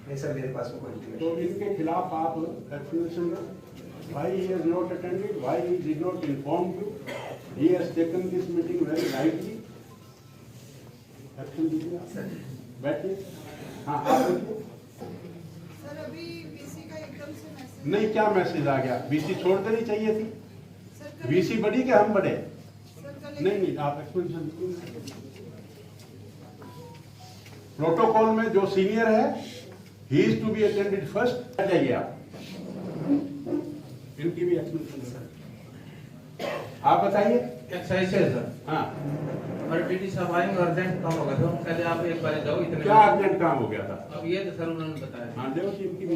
नहीं सर, मेरे पास में कोई इंटीमेशन तो इनके खिलाफ आप एक्सप्लेनेशन दो, why he has not attended, why he did not inform you, he has taken this meeting very lightly. Action दीजिए आप, बैठिए। हाँ आप बैठिए। सर अभी बीसी का एकदम से मैसेज नहीं, क्या मैसेज आ गया? बीसी छोड़ देनी चाहिए थी। सर बीसी बड़ी के हम बड़े? सर कल नहीं, आप एक्सप्लेनेशन दीजिए। प्रोटोकॉल में जो सीनियर है, he is to be attended first. जाइए आप, इनकी भी एक्सप्लेनेशन आप बताइए। सही से सर। हाँ, हमारे डीडी साहब आएंगे, अर्जेंट काम होगा तो पहले आप एक बार जाओ इतने क्या अर्जेंट काम हो गया था? अब ये तो सर उन्होंने बताया। हाँ, देखो कि इनकी भी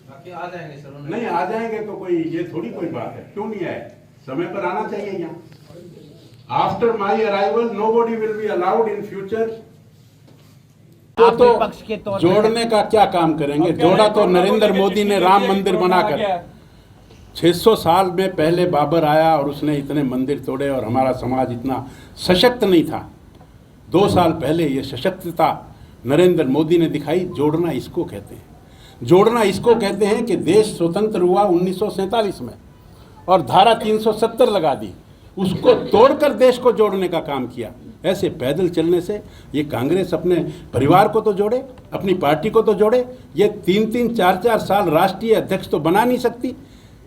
बाकी आ जाएंगे सर उन्होंने। नहीं आ जाएंगे तो कोई ये थोड़ी कोई बात है, क्यों नहीं आए? समय पर आना चाहिए यहाँ। After my arrival nobody will be allowed in future. तो जोड़ने का क्या काम करेंगे? जोड़ा तो नरेंद्र मोदी ने राम मंदिर बनाकर। 600 साल में पहले बाबर आया और उसने इतने मंदिर तोड़े और हमारा समाज इतना सशक्त नहीं था। 2 साल पहले ये सशक्तता नरेंद्र मोदी ने दिखाई। जोड़ना इसको कहते हैं। जोड़ना इसको कहते हैं कि देश स्वतंत्र हुआ 1947 में और धारा 370 लगा दी, उसको तोड़कर देश को जोड़ने का काम किया। ऐसे पैदल चलने से ये कांग्रेस अपने परिवार को तो जोड़े, अपनी पार्टी को तो जोड़े। ये 3-3, 4-4 साल राष्ट्रीय अध्यक्ष तो बना नहीं सकती।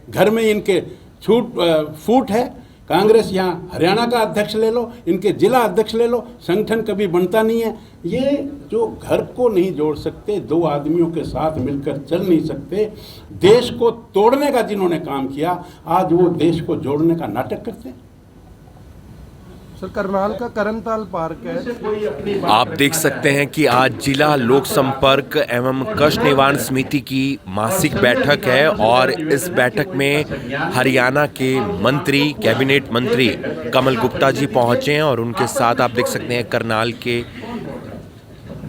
घर में इनके फूट है। कांग्रेस यहाँ हरियाणा का अध्यक्ष ले लो, इनके जिला अध्यक्ष ले लो, संगठन कभी बनता नहीं है। ये जो घर को नहीं जोड़ सकते, 2 आदमियों के साथ मिलकर चल नहीं सकते, देश को तोड़ने का जिन्होंने काम किया, आज वो देश को जोड़ने का नाटक करते हैं। सर करनाल का करनताल पार्क है। आप देख सकते हैं कि आज जिला लोक संपर्क एवं कष्ट निवारण समिति की मासिक बैठक है और इस बैठक में हरियाणा के मंत्री, कैबिनेट मंत्री कमल गुप्ता जी पहुंचे हैं और उनके साथ आप देख सकते हैं करनाल के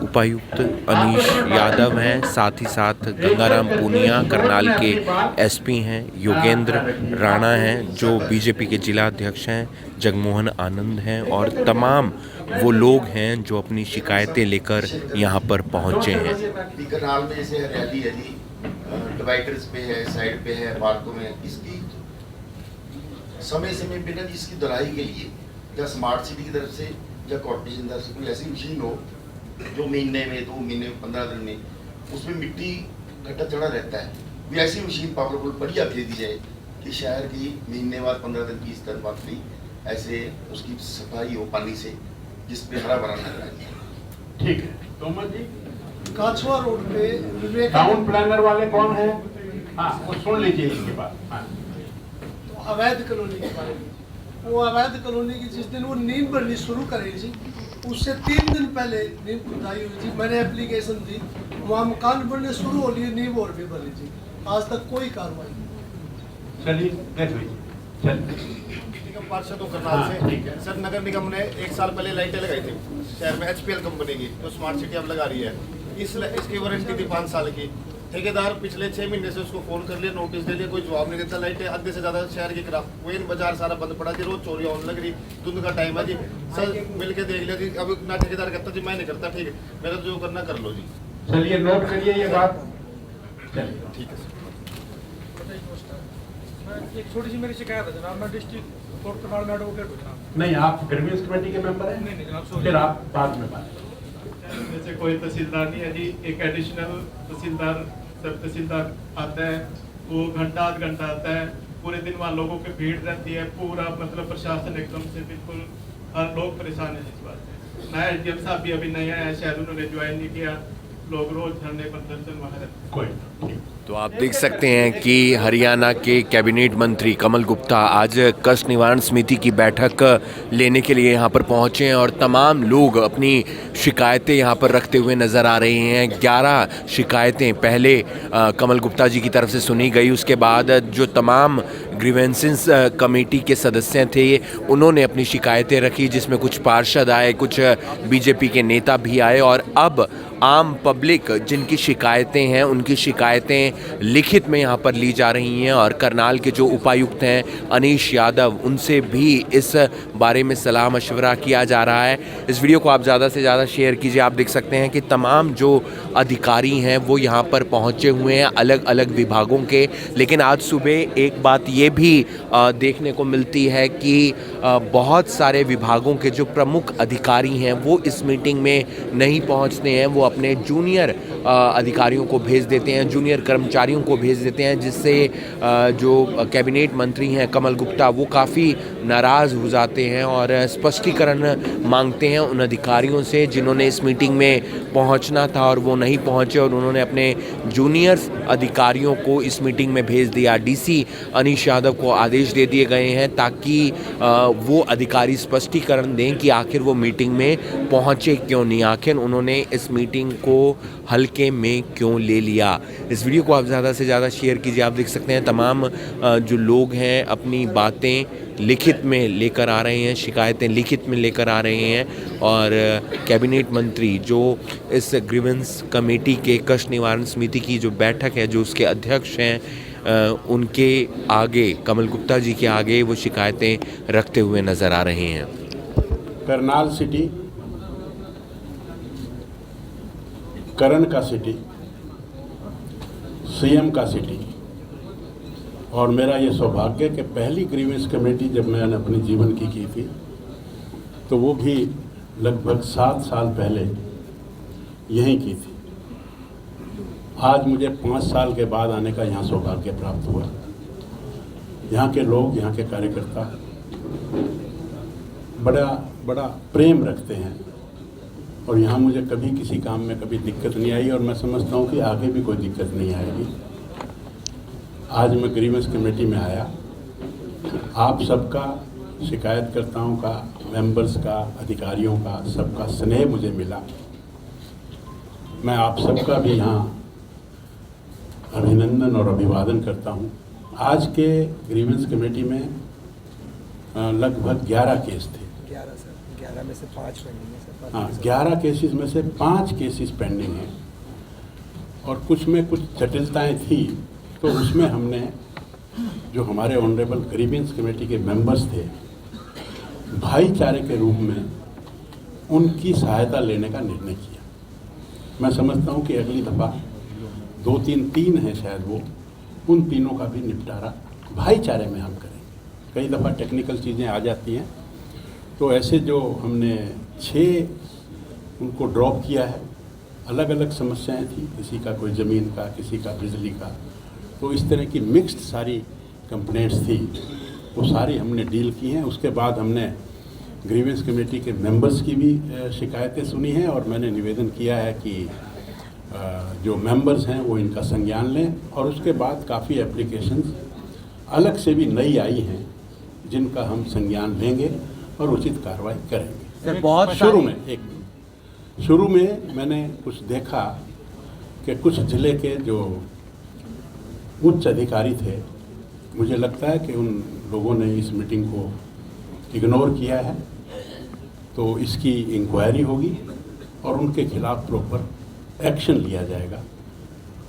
उपायुक्त अनीश यादव हैं, साथ ही साथ गंगाराम पूनिया करनाल के एसपी हैं, योगेंद्र राणा हैं जो बीजेपी के जिला अध्यक्ष हैं, जगमोहन आनंद हैं और तमाम वो लोग हैं जो अपनी शिकायतें लेकर यहाँ पर पहुँचे हैं। करनाल में जैसे हरियाली है जी, डिवाइडर्स पे है, साइड पे है, पार्कों में, इसकी समय समय पे ना इसकी धुलाई के लिए या स्मार्ट सिटी की तरफ से या कॉर्पोरेशन की तरफ से कोई ऐसी मशीन हो जो महीने में, 2 महीने, 15 दिन में उसमें मिट्टी गड्ढा चढ़ा रहता है, भी ऐसी मशीन पावरफुल बढ़िया भेज दी जाए कि शहर की महीने बाद, 15 दिन, 20 दिन बाद भी ऐसे उसकी सफाई हो पानी से, जिस पे हरा भरा नजर आए। ठीक है, तोमर जी। काछवा रोड पे टाउन प्लानर वाले कौन है? हाँ, वो सुन लीजिए इसके बाद। हाँ। तो अवैध कॉलोनी के बारे में, वो अवैध कॉलोनी की जिस दिन वो नींव बननी शुरू करी थी, उससे 3 दिन पहले नींव खुदाई हुई थी। मैंने एप्लीकेशन दी, वहाँ मकान बनने शुरू हो लिए, नींव और भी बनी थी। आज तक कोई कार्रवाई नहीं। चलिए देख लीजिए, चलिए। निगम पार्षदों करनाल से। ठीक है सर, नगर निगम ने 1 साल पहले लाइटें लगाई थी शहर में, HPL कंपनी की, जो स्मार्ट सिटी अब लगा रही है। इसकी वारंटी थी 5 साल की। ठेकेदार पिछले 6 महीने से उसको फोन कर लिया, नोटिस दे लिया, कोई जवाब नहीं देता। लाइटें आधे से ज़्यादा शहर की खराब, मेन बाजार सारा बंद पड़ा जी, रोज चोरी होने लग रही, धुंध का टाइम है जी। सर मिल के देख लिया जी, अब ना ठेकेदार कहता जी मैं नहीं करता, ठीक है मेरा जो करना कर लो जी। चलिए नोट करिए ये बात। चलिए ठीक है सर। एक छोटी सी मेरी शिकायत है जनाब, मैं डिस्ट्रिक्ट कोर्ट करनाल में एडवोकेट हूँ जनाब। नहीं, आप ग्रीवेंस कमेटी के मेंबर हैं? नहीं जनाब, फिर आप बाद में बात। जैसे कोई तहसीलदार नहीं है जी, एक एडिशनल तहसीलदार, सब तहसीलदार आता है, वो घंटा आध घंटा आता है, पूरे दिन वहाँ लोगों की भीड़ रहती है, पूरा मतलब प्रशासन एकदम से बिल्कुल हर लोग परेशान है इस बात से। नया SDM साहब भी अभी नया है, शायद उन्होंने ज्वाइन नहीं किया, लोग रोज धरने पर दर्शन वहाँ रहते हैं। कोई तो आप देख सकते हैं कि हरियाणा के कैबिनेट मंत्री कमल गुप्ता आज कष्ट निवारण समिति की बैठक लेने के लिए यहाँ पर पहुँचे हैं और तमाम लोग अपनी शिकायतें यहाँ पर रखते हुए नज़र आ रहे हैं। 11 शिकायतें पहले कमल गुप्ता जी की तरफ से सुनी गई, उसके बाद जो तमाम ग्रीवेंसेस कमेटी के सदस्य थे उन्होंने अपनी शिकायतें रखी, जिसमें कुछ पार्षद आए, कुछ बीजेपी के नेता भी आए और अब आम पब्लिक जिनकी शिकायतें हैं उनकी शिकायतें लिखित में यहाँ पर ली जा रही हैं और करनाल के जो उपायुक्त हैं अनीश यादव उनसे भी इस बारे में सलाह मशवरा किया जा रहा है। इस वीडियो को आप ज़्यादा से ज़्यादा शेयर कीजिए। आप देख सकते हैं कि तमाम जो अधिकारी हैं वो यहाँ पर पहुँचे हुए हैं अलग अलग विभागों के। लेकिन आज सुबह एक बात ये भी देखने को मिलती है कि बहुत सारे विभागों के जो प्रमुख अधिकारी हैं वो इस मीटिंग में नहीं पहुंचते हैं। वो अपने जूनियर अधिकारियों को भेज देते हैं, जूनियर कर्मचारियों को भेज देते हैं, जिससे जो कैबिनेट मंत्री हैं कमल गुप्ता वो काफ़ी नाराज़ हो जाते हैं और स्पष्टीकरण मांगते हैं उन अधिकारियों से जिन्होंने इस मीटिंग में पहुंचना था और वो नहीं पहुंचे और उन्होंने अपने जूनियर अधिकारियों को इस मीटिंग में भेज दिया। डीसी अनीश यादव को आदेश दे दिए गए हैं ताकि वो अधिकारी स्पष्टीकरण दें कि आखिर वो मीटिंग में पहुंचे क्यों नहीं, आखिर उन्होंने इस मीटिंग को हल्के में क्यों ले लिया। इस वीडियो को आप ज़्यादा से ज़्यादा शेयर कीजिए। आप देख सकते हैं तमाम जो लोग हैं अपनी बातें लिखित में लेकर आ रहे हैं, शिकायतें लिखित में लेकर आ रहे हैं और कैबिनेट मंत्री जो इस ग्रीवेंस कमेटी के कष्ट निवारण समिति की जो बैठक है जो उसके अध्यक्ष हैं उनके आगे, कमल गुप्ता जी के आगे वो शिकायतें रखते हुए नज़र आ रहे हैं। करनाल सिटी, करण का सिटी, सीएम का सिटी और मेरा ये सौभाग्य कि पहली ग्रीवेंस कमेटी जब मैंने अपने जीवन की थी तो वो भी लगभग 7 साल पहले यहीं की थी। आज मुझे 5 साल के बाद आने का यहाँ सौभाग्य प्राप्त हुआ। यहाँ के लोग, यहाँ के कार्यकर्ता बड़ा प्रेम रखते हैं और यहाँ मुझे कभी किसी काम में कभी दिक्कत नहीं आई और मैं समझता हूँ कि आगे भी कोई दिक्कत नहीं आएगी। आज मैं ग्रीवेंस कमेटी में आया, आप सबका, शिकायतकर्ताओं का, मेंबर्स का, अधिकारियों का, सबका स्नेह मुझे मिला। मैं आप सबका भी यहाँ अभिनंदन और अभिवादन करता हूँ। आज के ग्रीवेंस कमेटी में लगभग 11 केस थे। 11 में से 5 पेंडिंग है सर। हाँ, 11 केसेस में से 5 केसेस पेंडिंग हैं और कुछ में कुछ जटिलताएं थी तो उसमें हमने जो हमारे ऑनरेबल ग्रीवेंस कमेटी के मेंबर्स थे भाईचारे के रूप में उनकी सहायता लेने का निर्णय किया। मैं समझता हूँ कि अगली दफ़ा 2-3 हैं शायद वो, उन तीनों का भी निपटारा भाईचारे में हम करेंगे। कई दफ़ा टेक्निकल चीज़ें आ जाती हैं तो ऐसे जो हमने 6 उनको ड्रॉप किया है, अलग अलग समस्याएं थी, किसी का कोई ज़मीन का, किसी का बिजली का, तो इस तरह की मिक्स्ड सारी कंप्लेंट्स थी, वो सारी हमने डील की हैं। उसके बाद हमने ग्रीवेंस कमेटी के मेंबर्स की भी शिकायतें सुनी हैं और मैंने निवेदन किया है कि जो मेंबर्स हैं वो इनका संज्ञान लें और उसके बाद काफ़ी एप्लीकेशंस अलग से भी नई आई हैं जिनका हम संज्ञान लेंगे और उचित कार्रवाई करेंगे। सर बहुत शुरू में मैंने कुछ देखा कि कुछ ज़िले के जो उच्च अधिकारी थे, मुझे लगता है कि उन लोगों ने इस मीटिंग को इग्नोर किया है, तो इसकी इंक्वायरी होगी और उनके खिलाफ प्रॉपर एक्शन लिया जाएगा।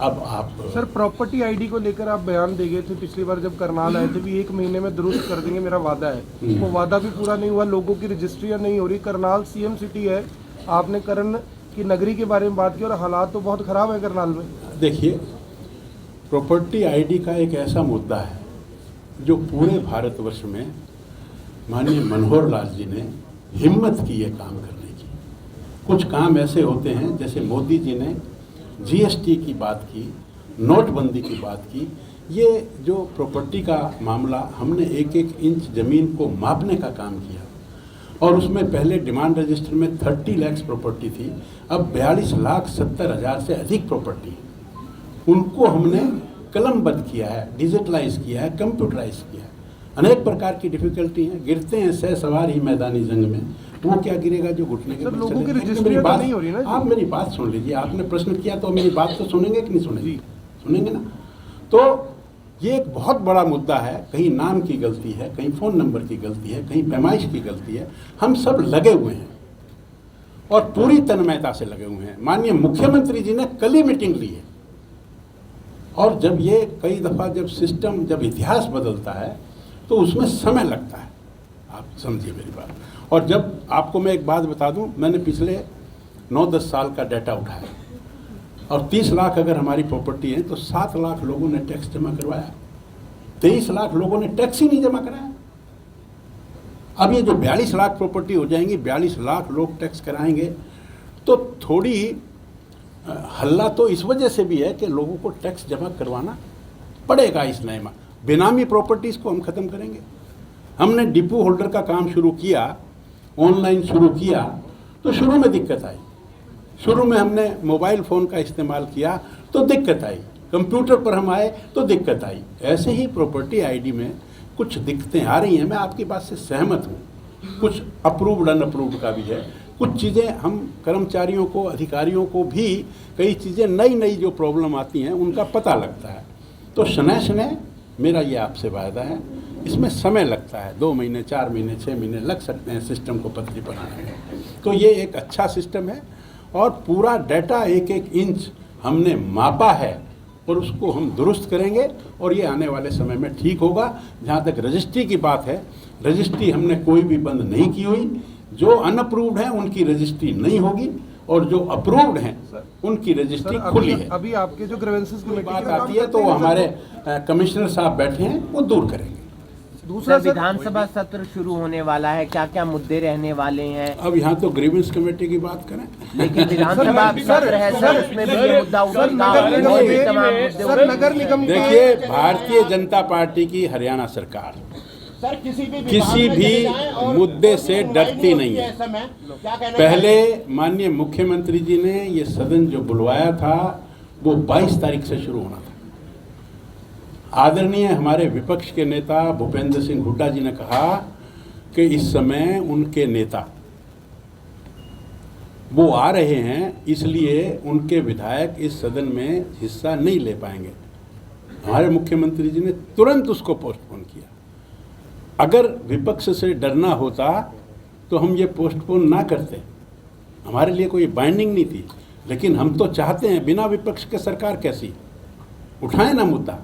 अब आप सर प्रॉपर्टी आईडी को लेकर आप बयान दे गए थे पिछली बार जब करनाल आए थे भी 1 महीने में दुरुस्त कर देंगे, मेरा वादा है। वो वादा भी पूरा नहीं हुआ, लोगों की रजिस्ट्रियाँ नहीं हो रही। करनाल सीएम सिटी है, आपने करण की नगरी के बारे में बात की और हालात तो बहुत ख़राब है करनाल में। देखिए, प्रॉपर्टी आईडी का एक ऐसा मुद्दा है जो पूरे भारतवर्ष में माननीय मनोहर लाल जी ने हिम्मत की है काम करने की। कुछ काम ऐसे होते हैं जैसे मोदी जी ने जीएसटी की बात की, नोटबंदी की बात की, ये जो प्रॉपर्टी का मामला, हमने 1-1 इंच ज़मीन को मापने का काम किया और उसमें पहले डिमांड रजिस्टर में 30 लाख प्रॉपर्टी थी, अब 42,70,000 से अधिक प्रॉपर्टी है। उनको हमने कलमबद्ध किया है, डिजिटलाइज किया है, कंप्यूटराइज किया है। अनेक प्रकार की डिफिकल्टी हैं, गिरते हैं सह सवार ही मैदानी जंग में, वो क्या गिरेगा जो घुटने के बल लोगों की चलेगा। रजिस्ट्रियां तो नहीं हो रही ना। आप मेरी बात सुन लीजिए, आपने प्रश्न किया तो मेरी बात तो सुनेंगे कि नहीं सुनेंगे? सुनेंगे ना। तो ये एक बहुत बड़ा मुद्दा है, कहीं नाम की गलती है, कहीं फ़ोन नंबर की गलती है, कहीं पैमाइश की गलती है, हम सब लगे हुए हैं और पूरी तन्मयता से लगे हुए हैं। माननीय मुख्यमंत्री जी ने कल ही मीटिंग ली है, और जब ये कई दफ़ा जब सिस्टम, जब इतिहास बदलता है तो उसमें समय लगता है, आप समझिए मेरी बात। और जब आपको मैं एक बात बता दूं, मैंने पिछले 9-10 साल का डाटा उठाया, और 30 लाख अगर हमारी प्रॉपर्टी है तो 7 लाख लोगों ने टैक्स जमा करवाया, 23 लाख लोगों ने टैक्स ही नहीं जमा कराया। अब ये जो 42 लाख प्रॉपर्टी हो जाएंगी, 42 लाख लोग टैक्स कराएंगे, तो थोड़ी हल्ला तो इस वजह से भी है कि लोगों को टैक्स जमा करवाना पड़ेगा। इस नए बेनामी प्रॉपर्टीज़ को हम ख़त्म करेंगे। हमने डिपो होल्डर का काम शुरू किया, ऑनलाइन शुरू किया, तो शुरू में दिक्कत आई। शुरू में हमने मोबाइल फ़ोन का इस्तेमाल किया तो दिक्कत आई, कंप्यूटर पर हम आए तो दिक्कत आई। ऐसे ही प्रॉपर्टी आईडी में कुछ दिक्कतें आ रही हैं, मैं आपकी बात से सहमत हूँ। कुछ अप्रूव्ड अनअप्रूव्ड का भी है, कुछ चीज़ें हम कर्मचारियों को, अधिकारियों को भी कई चीज़ें नई नई जो प्रॉब्लम आती हैं उनका पता लगता है। तो शनय शनय मेरा ये आपसे वायदा है, इसमें समय लगता है, 2 महीने, 4 महीने, 6 महीने लग सकते हैं सिस्टम को पतली बनाने में। तो ये एक अच्छा सिस्टम है, और पूरा डाटा एक एक इंच हमने मापा है और उसको हम दुरुस्त करेंगे, और ये आने वाले समय में ठीक होगा। जहाँ तक रजिस्ट्री की बात है, रजिस्ट्री हमने कोई भी बंद नहीं की हुई। जो अनअप्रूव्ड हैं उनकी रजिस्ट्री नहीं होगी, और जो अप्रूव्ड हैं उनकी रजिस्ट्री खुली है। अभी आपके जो ग्रीवेंसेस कोई बात आती है तो हमारे कमिश्नर साहब बैठे हैं, वो दूर करेंगे। दूसरा, विधानसभा सत्र शुरू होने वाला है, क्या क्या मुद्दे रहने वाले हैं? अब यहाँ तो ग्रीवेंस कमेटी की बात करें, लेकिन विधानसभा सत्र है सर, उसमें भी ये मुद्दा उठा। नगर निगम, देखिए भारतीय जनता पार्टी की हरियाणा सरकार किसी भी मुद्दे से डरती नहीं है। पहले माननीय मुख्यमंत्री जी ने ये सदन जो बुलवाया था वो 22 तारीख से शुरू होना था। आदरणीय हमारे विपक्ष के नेता भूपेंद्र सिंह हुड्डा जी ने कहा कि इस समय उनके नेता वो आ रहे हैं, इसलिए उनके विधायक इस सदन में हिस्सा नहीं ले पाएंगे। हमारे मुख्यमंत्री जी ने तुरंत उसको पोस्टपोन किया। अगर विपक्ष से डरना होता तो हम ये पोस्टपोन ना करते, हमारे लिए कोई बाइंडिंग नहीं थी। लेकिन हम तो चाहते हैं बिना विपक्ष के सरकार कैसी, उठाए ना मुद्दा।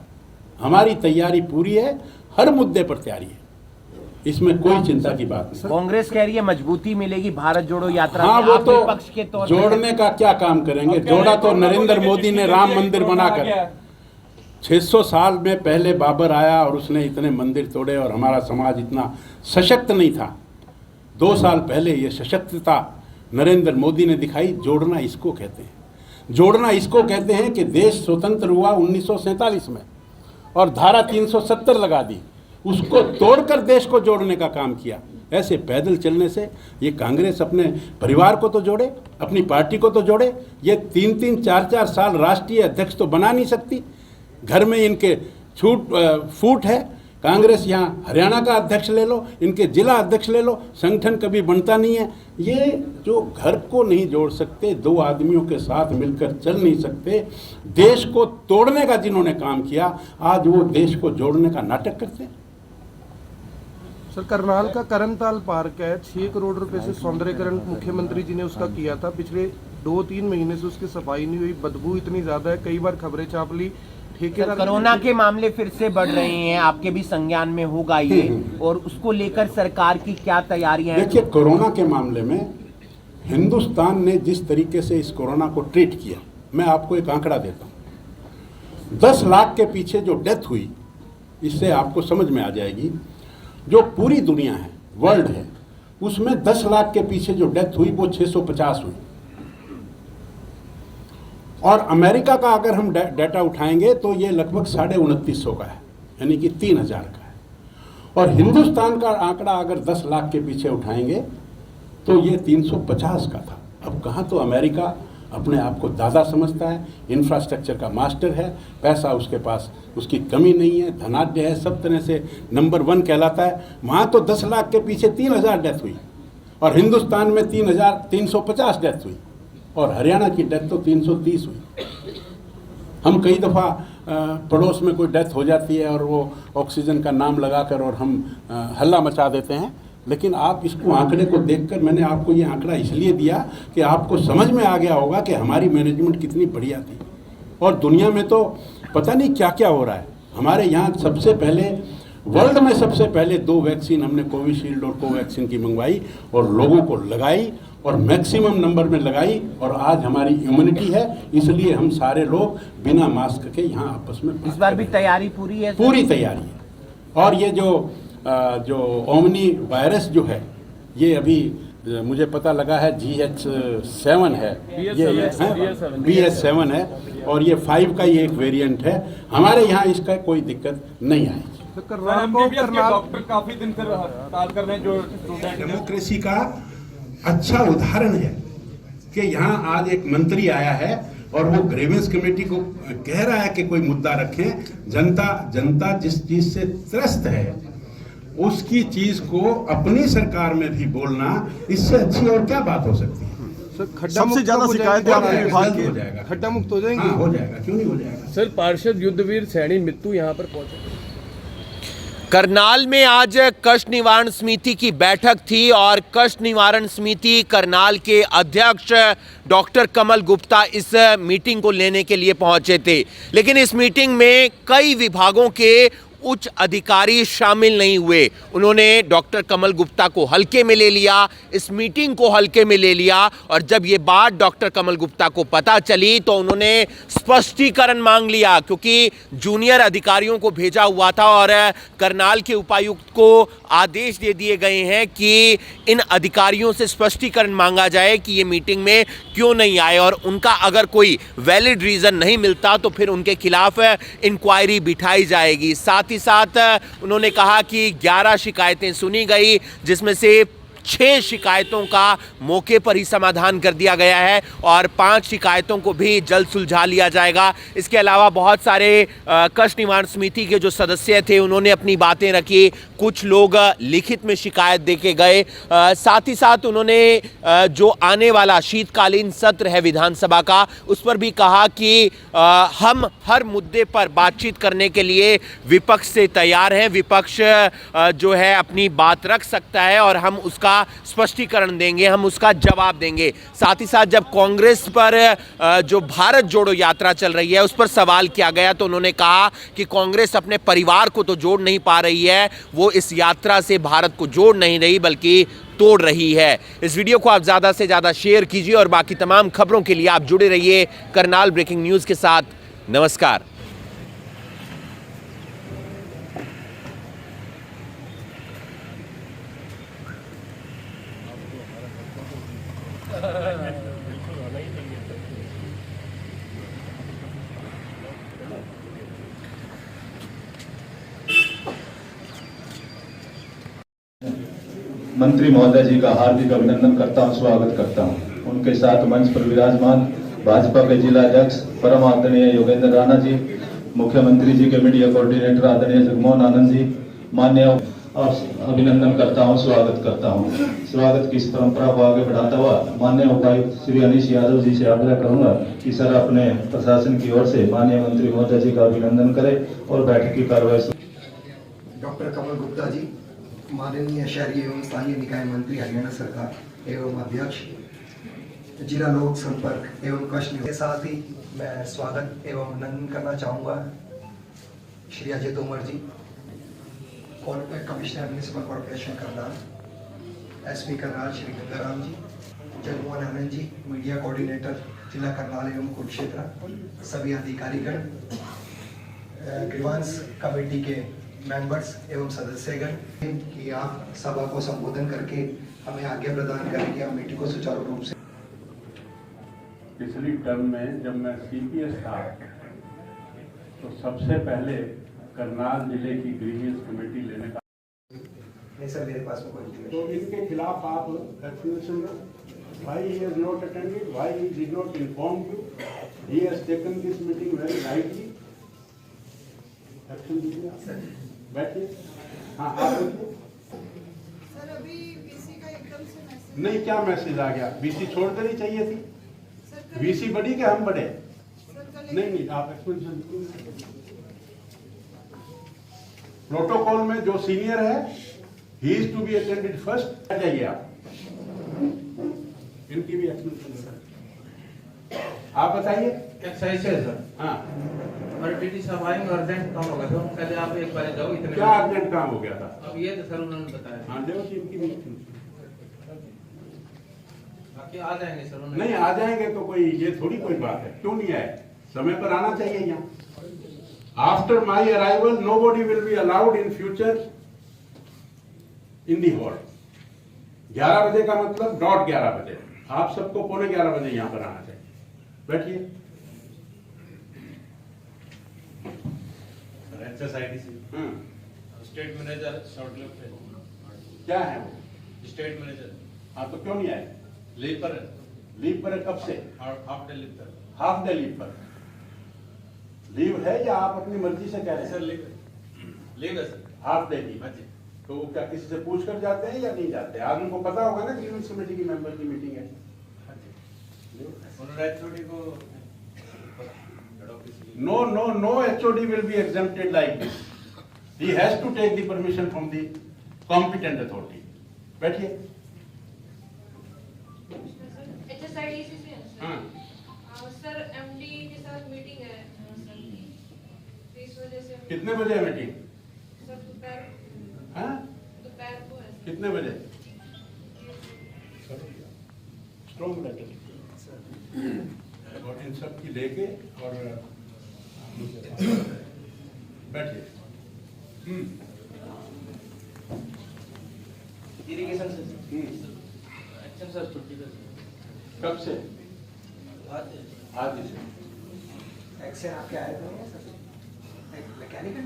हमारी तैयारी पूरी है, हर मुद्दे पर तैयारी है, इसमें कोई चिंता की बात नहीं। कांग्रेस कह रही है मजबूती मिलेगी भारत जोड़ो यात्रा हाँ, में, वो आप तो विपक्ष के तौर जोड़ने का क्या काम करेंगे? जोड़ा तो नरेंद्र मोदी ने राम मंदिर बनाकर। 600 साल में पहले बाबर आया और उसने इतने मंदिर तोड़े, और हमारा समाज इतना सशक्त नहीं था। 2 साल पहले ये सशक्तता नरेंद्र मोदी ने दिखाई। जोड़ना इसको कहते हैं, जोड़ना इसको कहते हैं कि देश स्वतंत्र हुआ 1947 में, और धारा 370 लगा दी, उसको तोड़कर देश को जोड़ने का काम किया। ऐसे पैदल चलने से ये कांग्रेस अपने परिवार को तो जोड़े, अपनी पार्टी को तो जोड़े। ये 3-3, 4-4 साल राष्ट्रीय अध्यक्ष तो बना नहीं सकती। घर में इनके फूट है। कांग्रेस यहाँ हरियाणा का अध्यक्ष ले लो, इनके जिला अध्यक्ष ले लो, संगठन कभी बनता नहीं है। ये जो घर को नहीं जोड़ सकते, 2 आदमियों के साथ मिलकर चल नहीं सकते, देश को तोड़ने का जिन्होंने काम किया, आज वो देश को जोड़ने का नाटक करते हैं। सर, करनाल का करनताल पार्क है, 6 करोड़ रुपए से सौंदर्यकरण मुख्यमंत्री जी ने उसका किया था। पिछले 2-3 महीने से उसकी सफाई नहीं हुई, बदबू इतनी ज्यादा है, कई बार खबरें छाप ली। ठेकेदार, कोरोना के मामले फिर से बढ़ रहे हैं, आपके भी संज्ञान में होगा ये, और उसको लेकर सरकार की क्या तैयारियां हैं? देखिए, कोरोना के मामले में हिंदुस्तान ने जिस तरीके से इस कोरोना को ट्रीट किया, मैं आपको एक आंकड़ा देता हूँ। 10 लाख के पीछे जो डेथ हुई, इससे आपको समझ में आ जाएगी। जो पूरी दुनिया है, वर्ल्ड है, उसमें 10 लाख के पीछे जो डेथ हुई वो 650 हुई। और अमेरिका का अगर हम डाटा उठाएंगे तो ये लगभग 2950 का है, यानी कि 3000 का है। और हिंदुस्तान का आंकड़ा अगर 10 लाख के पीछे उठाएंगे तो ये 350 का था। अब कहाँ तो अमेरिका अपने आप को दादा समझता है, इंफ्रास्ट्रक्चर का मास्टर है, पैसा उसके पास, उसकी कमी नहीं है, धनाढ्य है, सब तरह से नंबर 1 कहलाता है। वहाँ तो 10 लाख के पीछे 3000 डेथ हुई, और हिंदुस्तान में 350 डेथ हुई, और हरियाणा की डेथ तो 330 हुई। हम कई दफ़ा पड़ोस में कोई डेथ हो जाती है और वो ऑक्सीजन का नाम लगाकर और हम हल्ला मचा देते हैं, लेकिन आप इसको आंकड़े को देखकर मैंने आपको ये आंकड़ा इसलिए दिया कि आपको समझ में आ गया होगा कि हमारी मैनेजमेंट कितनी बढ़िया थी। और दुनिया में तो पता नहीं क्या क्या हो रहा है। हमारे यहाँ सबसे पहले, वर्ल्ड में सबसे पहले 2 वैक्सीन हमने कोविशील्ड और कोवैक्सीन की मंगवाई और लोगों को लगाई और मैक्सिमम नंबर में लगाई, और आज हमारी इम्यूनिटी है, इसलिए हम सारे लोग बिना मास्क के यहाँ आपस में इस बार भी तैयारी पूरी है? पूरी तैयारी है। और ये जो ओमनी वायरस जो है, ये अभी मुझे पता लगा है GH7 है, ये BS7 है, और ये 5 का ही एक वेरिएंट है। हमारे यहाँ इसका कोई दिक्कत नहीं आएगी। डॉक्टर काफी दिन से हड़ताल कर रहे हैं जो स्टूडेंट। डेमोक्रेसी का अच्छा उदाहरण है कि यहाँ आज एक मंत्री आया है और वो ग्रीवेंस कमेटी को कह रहा है कि कोई मुद्दा रखें। जनता जिस चीज से त्रस्त है उसकी चीज को अपनी सरकार में भी बोलना, इससे अच्छी और क्या बात हो सकती है। सबसे ज्यादा शिकायतें आपके विभाग की हो जाएगा, खड्डा मुक्त हो जाएंगे? हाँ, हो जाएगा, क्यों नहीं हो जाएगा। सर, पार्षद युद्धवीर सैनी मित्तू यहाँ पर पहुंचे। करनाल में आज कष्ट निवारण समिति की बैठक थी और कष्ट निवारण समिति करनाल के अध्यक्ष डॉक्टर कमल गुप्ता इस मीटिंग को लेने के लिए पहुंचे थे। लेकिन इस मीटिंग में कई विभागों के उच्च अधिकारी शामिल नहीं हुए। उन्होंने डॉक्टर कमल गुप्ता को हल्के में ले लिया, इस मीटिंग को हल्के में ले लिया, और जब ये बात डॉक्टर कमल गुप्ता को पता चली तो उन्होंने स्पष्टीकरण मांग लिया, क्योंकि जूनियर अधिकारियों को भेजा हुआ था और करनाल के उपायुक्त को आदेश दे दिए गए हैं कि इन अधिकारियों से स्पष्टीकरण मांगा जाए कि ये मीटिंग में क्यों नहीं आए, और उनका अगर कोई वैलिड रीज़न नहीं मिलता तो फिर उनके खिलाफ इंक्वायरी बिठाई जाएगी। साथ ही साथ उन्होंने कहा कि 11 शिकायतें सुनी गई, जिसमें से 6 शिकायतों का मौके पर ही समाधान कर दिया गया है और 5 शिकायतों को भी जल्द सुलझा लिया जाएगा। इसके अलावा बहुत सारे कष्ट निवारण समिति के जो सदस्य थे उन्होंने अपनी बातें रखी, कुछ लोग लिखित में शिकायत देके गए। साथ ही साथ उन्होंने जो आने वाला शीतकालीन सत्र है विधानसभा का, उस पर भी कहा कि हम हर मुद्दे पर बातचीत करने के लिए विपक्ष से तैयार हैं। विपक्ष जो है अपनी बात रख सकता है और हम उसका स्पष्टीकरण देंगे, हम उसका जवाब देंगे। साथ ही साथ जब कांग्रेस पर जो भारत जोड़ो यात्रा चल रही है उस पर सवाल किया गया तो उन्होंने कहा कि कांग्रेस अपने परिवार को तो जोड़ नहीं पा रही है, वो इस यात्रा से भारत को जोड़ नहीं रही बल्कि तोड़ रही है। इस वीडियो को आप ज़्यादा से ज़्यादा शेयर कीजिए और बाकी तमाम खबरों के लिए आप जुड़े रहिए करनाल ब्रेकिंग न्यूज़ के साथ। नमस्कार। मंत्री महोदय जी का हार्दिक अभिनंदन करता हूं, स्वागत करता हूं। उनके साथ मंच पर विराजमान भाजपा के जिला अध्यक्ष परम आदरणीय योगेंद्र राणा जी, मुख्यमंत्री जी के मीडिया कोऑर्डिनेटर आदरणीय जगमोहन आनंद जी, मान्य और अभिनंदन करता हूं, स्वागत करता हूं। स्वागत की इस परंपरा को आगे बढ़ाता हुआ माननीय उपायुक्त श्री अनीश यादव जी से आग्रह करूंगा कि सर अपने प्रशासन की ओर से माननीय मंत्री महोदय जी का अभिनंदन करें और बैठक की कार्रवाई। डॉक्टर कमल गुप्ता जी, माननीय शहरी एवं स्थानीय निकाय मंत्री हरियाणा सरकार एवं अध्यक्ष जिला लोक संपर्क एवं कष्ट के साथ ही मैं स्वागत एवं अभिनंदन करना चाहूँगा Shri Ajay Tomar ji, commissioner municipal corporation Karnal, SP Karnal Shri Gangaram ji, Jagmohan Anand ji, media coordinator जिला करनाल एवं कुरुक्षेत्र, सभी अधिकारीगण, ग्रीवांस कमेटी के मेंबर्स एवं सदस्यगण कि आप सभा को संबोधन करके हमें आज्ञा प्रदान करें कि हम मीटिंग को सुचारू रूप से। पिछली टर्म में जब मैं CPS था तो सबसे पहले करनाल जिले की ग्रीवियंस कमेटी लेने का नहीं सर, मेरे पास में कोई तो इनके खिलाफ आप एक्सप्लेनेशन दो। Why he has not attended? Why he did not inform you? He has taken this meeting very lightly. Action दीजिए, बैठिए। हाँ, आप सर अभी BC का एकदम से मैसेज नहीं, क्या मैसेज आ गया? BC छोड़ देनी चाहिए थी। BC बड़ी के हम बड़े? नहीं, आप एक्सप्लेनेशन। प्रोटोकॉल में जो सीनियर है he is to be attended first. जाइए आप, इनकी भी एक्सप्लेनेशन आप बताइए। सही से सर। हाँ, और डीटी साहब आएंगे, अर्जेंट काम होगा तो पहले आप एक बार जाओ इतने। क्या अर्जेंट काम हो गया था? अब ये तो सर उन्होंने बताया। हाँ, देखो कि इनकी भी बाकी आ जाएंगे सर उन्होंने। नहीं आ जाएंगे तो कोई ये थोड़ी कोई बात है, क्यों नहीं आए? समय पर आना चाहिए यहाँ। After my arrival nobody will be allowed in future in the hall. 11 बजे का मतलब डॉट 11 बजे। आप सबको 11:15 बजे यहाँ पर आना चाहिए। बैठिए। स्टेट मैनेजर शॉर्ट लिव पे। क्या है वो? स्टेट मैनेजर हाँ, तो क्यों नहीं आए? लीव पर है। लीव पर है, कब से? हाफ डे लीव पर। हाफ डे लीव पर। लीव है या आप अपनी मर्जी से कह रहे हैं? सर लीव है सर। Half day leave. हाँ जी। तो वो क्या किसी से पूछ कर जाते हैं या नहीं जाते? आज उनको पता होगा ना ग्रीवेंस कमेटी की मेंबर की मीटिंग है। उन्होंने एचओडी को No HOD will be exempted like this. He has to take the permission from the competent authority. बैठिए। हाँ। सर एमडी के साथ मीटिंग है सर, इस वजह से कितने बजे है मीटिंग? सर दोपहर को है। कितने बजे? स्ट्रॉन्ग लेटर और इन सब की लेके और बैठिए। इरिगेशन से एक्शन सर छुट्टी का। कब से? आज से। एक्शन आपके आए थे सर? मैकेनिकल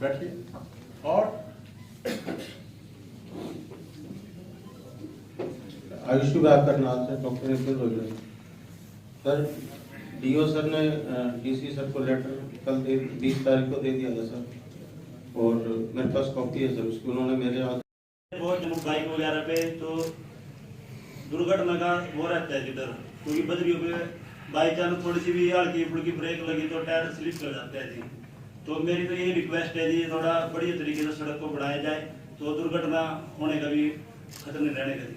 बैठिए। और आयुष विभाग करनाल से doctor Nikhil Roger. Sir DO sir ने डीसी सर को लेटर कल 20 तारीख को दे दिया था सर, और मेरे पास कॉपी है सर उसकी। उन्होंने मेरे बहुत बाइक वगैरह पे तो दुर्घटना का वो रहता है जिधर, क्योंकि बजरियों पे बाई चांस थोड़ी सी भी हल्की फुल्की ब्रेक लगी तो टायर स्लिप कर जाता है जी। तो मेरी तो यही रिक्वेस्ट है जी, थोड़ा बढ़िया तरीके से सड़क को बढ़ाया जाए तो दुर्घटना होने का भी खतरा नहीं रहने का जी।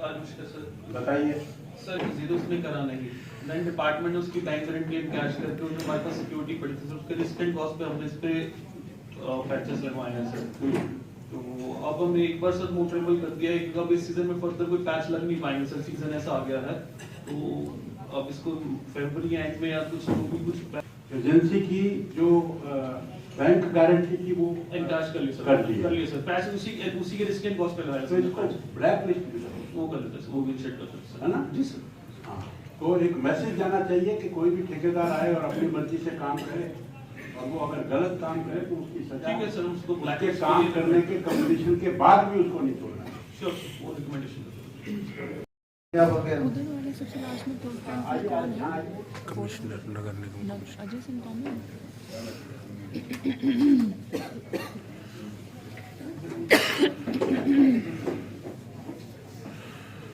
सर बताइए। सर जीरोस नहीं कराने की नहीं, डिपार्टमेंट ने उसकी बैंक गारंटी कैश करके जो हमारे पास सिक्योरिटी पड़ी थी सर, उसके रिस्टेंट कॉस्ट पे हमने इस पे पैचेस लगवाए हैं सर। तो अब हमने एक बार सर मोटरेबल कर दिया है, क्योंकि अब इस सीजन में फर्दर कोई पैच लग नहीं पाएंगे सर, सीजन ऐसा आ गया है। तो अब इसको फरवरी एंड में या कुछ एजेंसी की जो बैंक गारंटी की वो एनकैश कर ली सर। कर ली सर पैच उसी के रिस्टेंट कॉस्ट पे लगाया तो इसको ब्लैक लिस्ट वो कर लेते सर, वो भी चेक करते सर। है ना? जी सर। हाँ, तो एक मैसेज जाना चाहिए कि कोई भी ठेकेदार आए और अपनी मर्जी से काम करे, और वो अगर गलत काम करे तो उसकी सजा। ठीक है सर, उसको उसके काम करने के कंपटीशन के बाद भी उसको नहीं छोड़ना। श्योर, वो रिकमेंडेशन। उधर वाले सबसे लास्ट में नगर निगम अजय सिंह